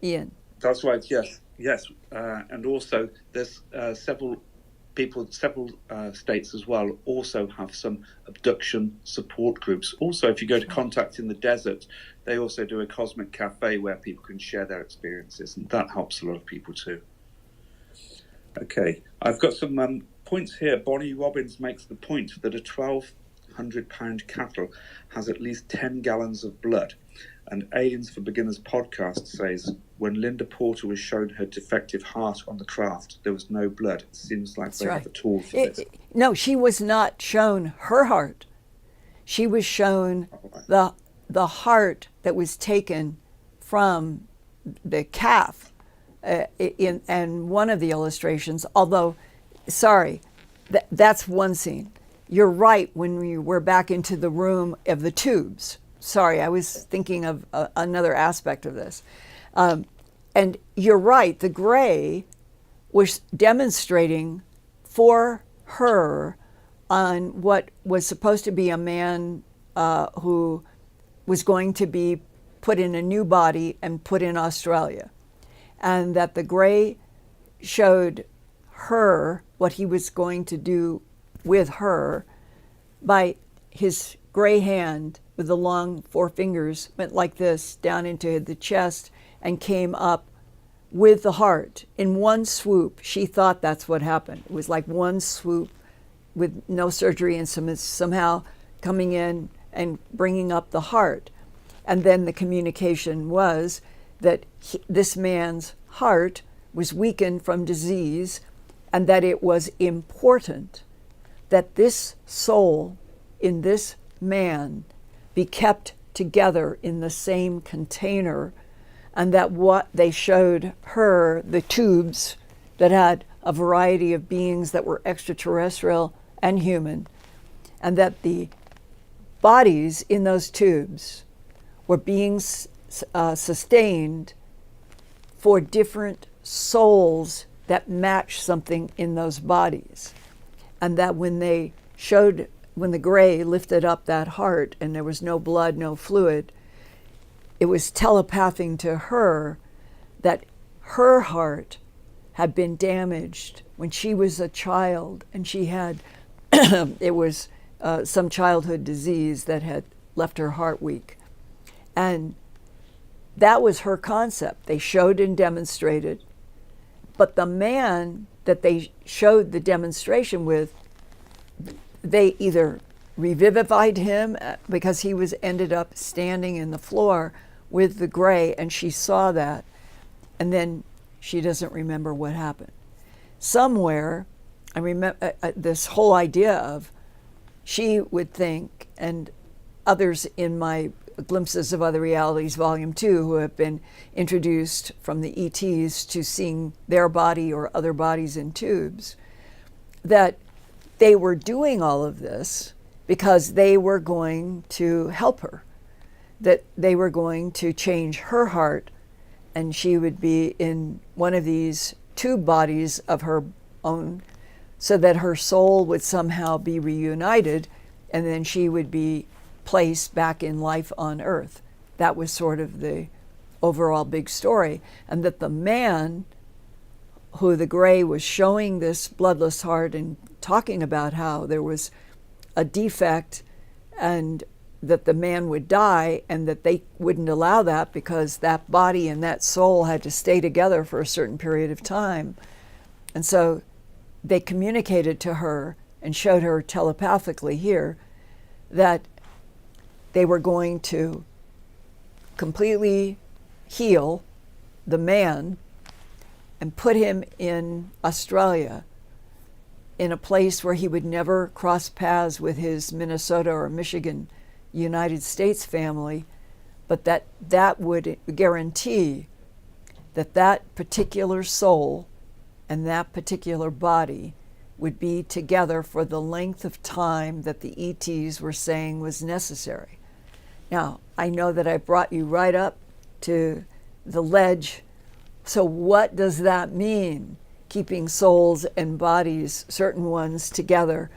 Ian. That's right, yes. And also there's several states as well also have some abduction support groups. Also, if you go to Contact in the Desert, they also do a cosmic cafe where people can share their experiences, and that helps a lot of people too. Okay, I've got some points here. Bonnie Robbins makes the point that a 1,200-pound cattle has at least 10 gallons of blood. And Aliens for Beginners podcast says, when Linda Porter was shown her defective heart on the craft, there was no blood. It seems like they have a tool for this. No, she was not shown her heart. She was shown the heart that was taken from the calf in one of the illustrations. Although, that's one scene. You're right when we were back into the room of the tubes. Sorry, I was thinking of another aspect of this. And you're right, the gray was demonstrating for her on what was supposed to be a man who was going to be put in a new body and put in Australia. And that the gray showed her what he was going to do with her by his gray hand with the long four fingers, went like this down into the chest and came up with the heart in one swoop. She thought that's what happened. It was like one swoop with no surgery, and somehow coming in and bringing up the heart. And then the communication was that this man's heart was weakened from disease, and that it was important that this soul in this man be kept together in the same container, and that what they showed her, the tubes that had a variety of beings that were extraterrestrial and human, and that the bodies in those tubes were being sustained for different souls that match something in those bodies. And that when the gray lifted up that heart and there was no blood, no fluid, it was telepathing to her that her heart had been damaged when she was a child, and she had, it was some childhood disease that had left her heart weak. And that was her concept. They showed and demonstrated. But the man that they showed the demonstration with, they either revivified him because he was ended up standing in the floor with the gray, and she saw that, and then she doesn't remember what happened. Somewhere, I remember this whole idea of, she would think, and others in my Glimpses of Other Realities, Volume 2, who have been introduced from the ETs to seeing their body or other bodies in tubes, that they were doing all of this because they were going to help her, that they were going to change her heart, and she would be in one of these tube bodies of her own, so that her soul would somehow be reunited, and then she would be placed back in life on Earth. That was sort of the overall big story. And that the man who the gray was showing this bloodless heart and talking about how there was a defect and that the man would die, and that they wouldn't allow that because that body and that soul had to stay together for a certain period of time. And so they communicated to her and showed her telepathically here that they were going to completely heal the man and put him in Australia, in a place where he would never cross paths with his Minnesota or Michigan United States family, but that would guarantee that that particular soul and that particular body would be together for the length of time that the ETs were saying was necessary. Now, I know that I brought you right up to the ledge. So what does that mean? Keeping souls and bodies, certain ones, together,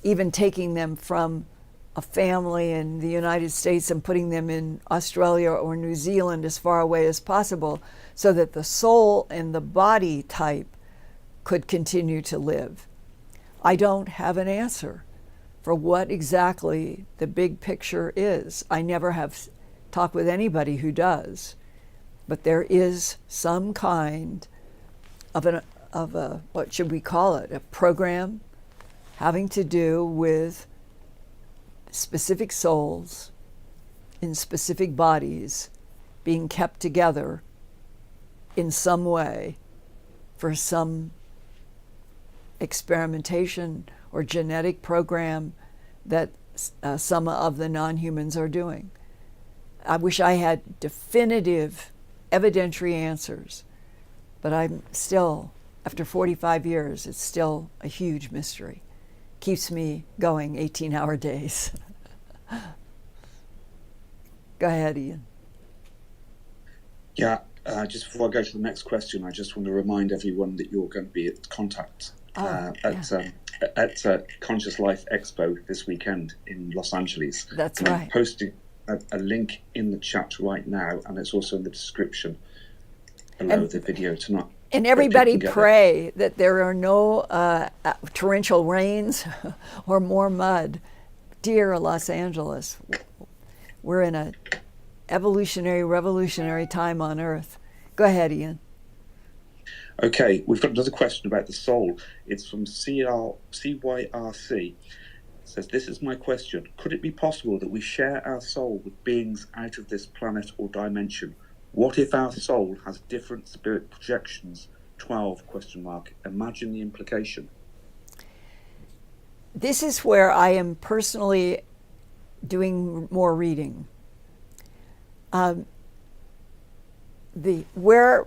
even taking them from a family in the United States and putting them in Australia or New Zealand as far away as possible, so that the soul and the body type could continue to live. I don't have an answer for what exactly the big picture is. I never have talked with anybody who does, but there is some kind of a what should we call it, a program having to do with specific souls in specific bodies being kept together in some way for some experimentation or genetic program that some of the non-humans are doing. I wish I had definitive evidentiary answers, but I'm still, after 45 years, it's still a huge mystery. Keeps me going 18-hour days. Go ahead, Ian. Yeah, just before I go to the next question, I just want to remind everyone that you're going to be at Contact at Conscious Life Expo this weekend in Los Angeles. That's and right. I'm posting a link in the chat right now, and it's also in the description below the video tonight. And everybody pray that there are no torrential rains or more mud dear Los Angeles, we're in a evolutionary, revolutionary time on Earth. Go ahead, Ian. Okay, we've got another question about the soul. It's from CYRC. It says, this is my question. Could it be possible that we share our soul with beings out of this planet or dimension? What if our soul has different spirit projections? 12 question mark. Imagine the implication. This is where I am personally doing more reading. Where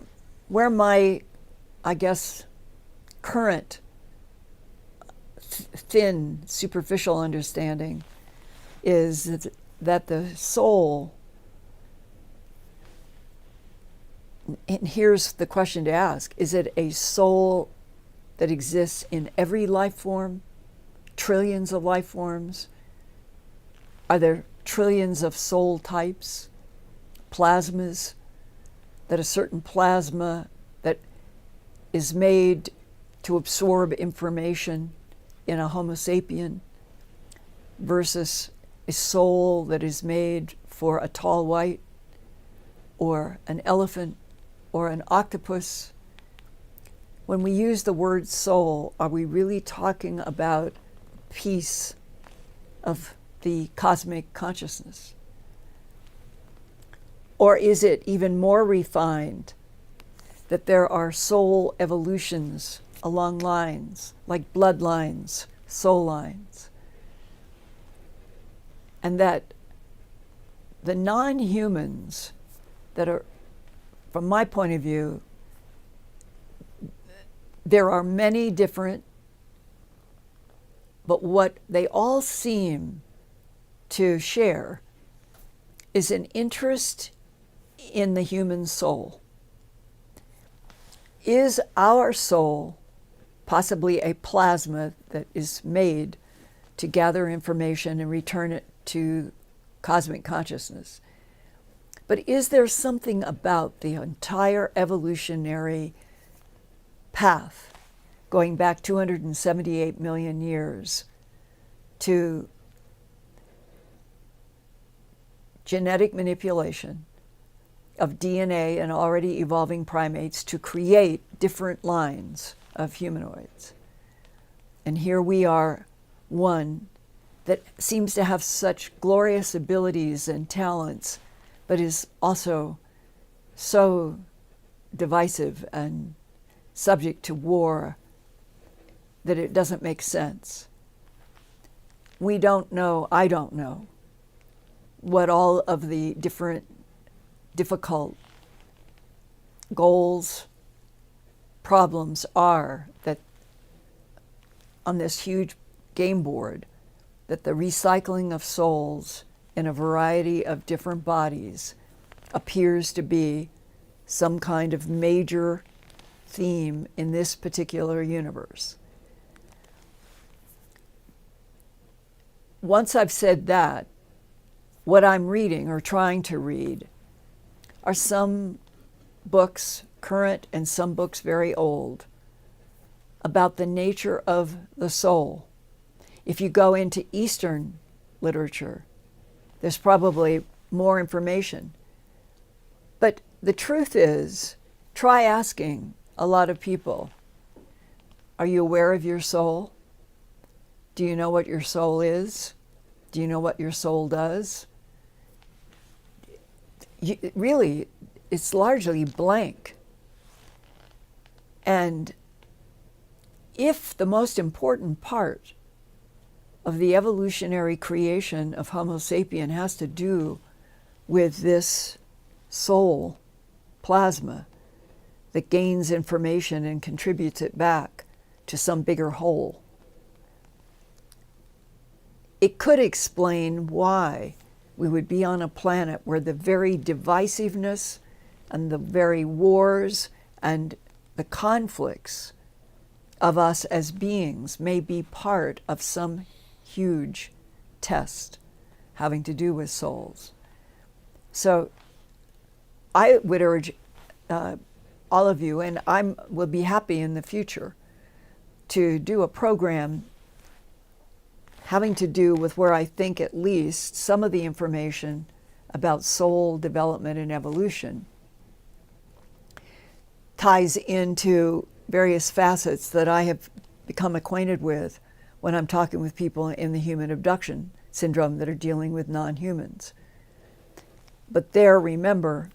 my, I guess, current thin, superficial understanding is that the soul, and here's the question to ask, is it a soul that exists in every life form, trillions of life forms? Are there trillions of soul types, plasmas, that a certain plasma that is made to absorb information in a Homo sapien versus a soul that is made for a tall white or an elephant or an octopus? When we use the word soul, are we really talking about a piece of the cosmic consciousness? Or is it even more refined that there are soul evolutions along lines, like bloodlines, soul lines, and that the non-humans that are, from my point of view, there are many different, but what they all seem to share is an interest in the human soul. Is our soul possibly a plasma that is made to gather information and return it to cosmic consciousness? But is there something about the entire evolutionary path, going back 278 million years, to genetic manipulation of DNA in already evolving primates to create different lines of humanoids? And here we are, one that seems to have such glorious abilities and talents, but is also so divisive and subject to war that it doesn't make sense. We don't know, I don't know, what all of the different difficult goals, problems are that on this huge game board, that the recycling of souls in a variety of different bodies appears to be some kind of major theme in this particular universe. Once I've said that, what I'm reading or trying to read are some books, current and some books very old, about the nature of the soul. If you go into Eastern literature, there's probably more information. But the truth is, try asking a lot of people, are you aware of your soul? Do you know what your soul is? Do you know what your soul does? Really, it's largely blank. And if the most important part of the evolutionary creation of Homo sapien has to do with this soul plasma that gains information and contributes it back to some bigger whole, it could explain why we would be on a planet where the very divisiveness and the very wars and the conflicts of us as beings may be part of some huge test having to do with souls. So I would urge all of you, and I will be happy in the future, to do a program having to do with where I think at least some of the information about soul development and evolution ties into various facets that I have become acquainted with when I'm talking with people in the human abduction syndrome that are dealing with non-humans. But there, remember,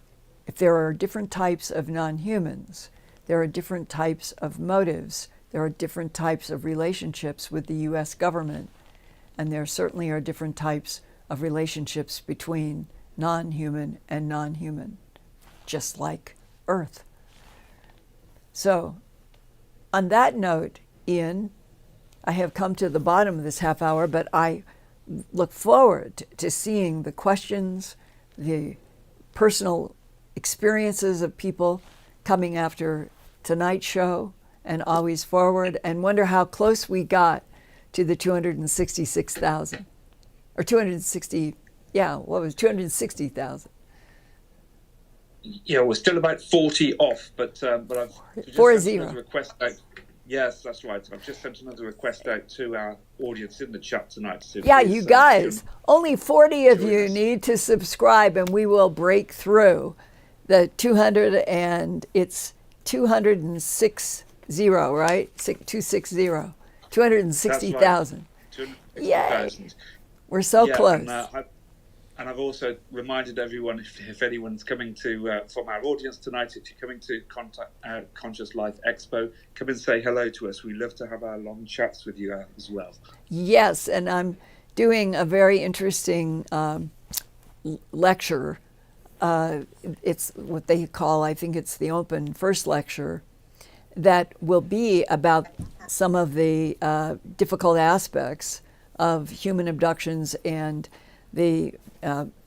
if there are different types of non-humans, there are different types of motives, there are different types of relationships with the US government, and there certainly are different types of relationships between non-human and non-human, just like Earth. So, on that note, Ian, I have come to the bottom of this half hour, but I look forward to seeing the questions, the personal experiences of people coming after tonight's show and Always Forward, and wonder how close we got to the 266,000. Or 260, yeah, what was 260,000? Yeah, we're still about 40 off, but I've just 40. sent another request out. Yes, that's right. I've just sent another request out to our audience in the chat tonight. To Yeah, please, you guys, only 40 of join you us. need to subscribe, and we will break through the 200, and it's 260, right? 260, 260,000. 260,000. We're so Yeah, close. And I've also reminded everyone, if anyone's coming to from our audience tonight, if you're coming to contact Conscious Life Expo, come and say hello to us. We love to have our long chats with you as well. Yes, and I'm doing a very interesting lecture. It's what they call, I think it's the open first lecture, that will be about some of the difficult aspects of human abductions and the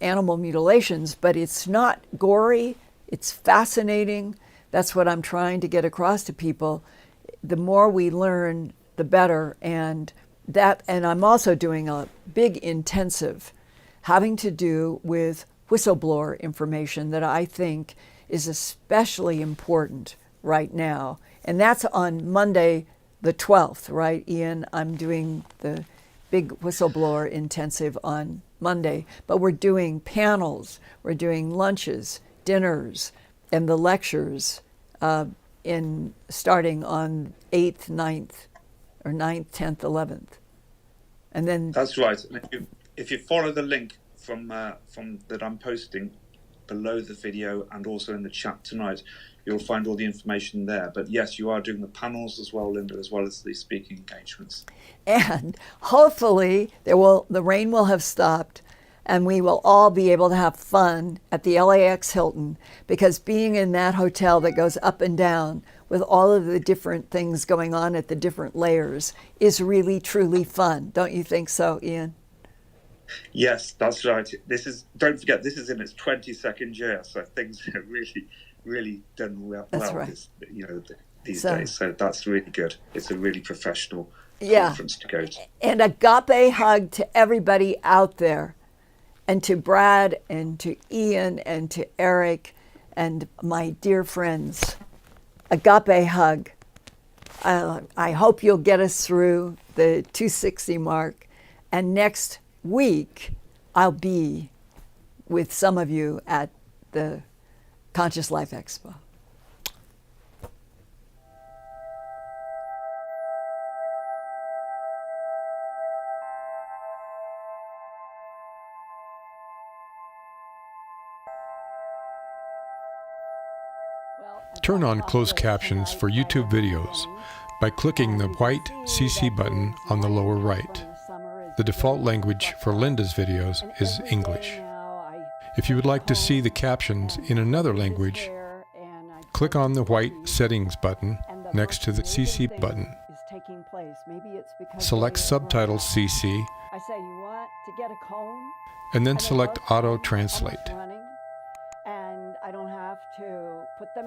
animal mutilations, but it's not gory, it's fascinating. That's what I'm trying to get across to people. The more we learn, the better. And I'm also doing a big intensive having to do with whistleblower information that I think is especially important right now. And that's on Monday, the 12th, right, Ian? I'm doing the big whistleblower intensive on Monday, but we're doing panels, we're doing lunches, dinners, and the lectures starting on 8th, 9th, or 9th, 10th, 11th. And then that's right. And if you follow the link from that I'm posting below the video and also in the chat tonight, you'll find all the information there. But yes, you are doing the panels as well, Linda, as well as the speaking engagements. And hopefully the rain will have stopped and we will all be able to have fun at the LAX Hilton, because being in that hotel that goes up and down with all of the different things going on at the different layers is really, truly fun. Don't you think so, Ian? Yes, that's right. Don't forget, this is in its 22nd year, so things are really, really done well. That's right. These days. So that's really good. It's a really professional conference to go to. And agape hug to everybody out there, and to Brad and to Ian and to Eric and my dear friends. Agape hug. I hope you'll get us through the 260 mark, and next week I'll be with some of you at the Conscious Life Expo. Turn on closed captions for YouTube videos by clicking the white CC button on the lower right. The default language for Linda's videos is English. If you would like to see the captions in another language, click on the white settings button next to the CC button. Select Subtitles CC, and then select Auto Translate.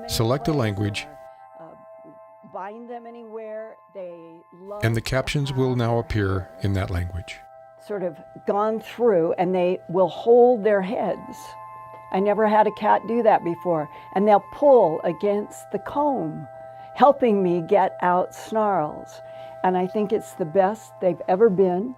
Select a language, and the captions will now appear in that language. Sort of gone through, and they will hold their heads. I never had a cat do that before. And they'll pull against the comb, helping me get out snarls. And I think it's the best they've ever been.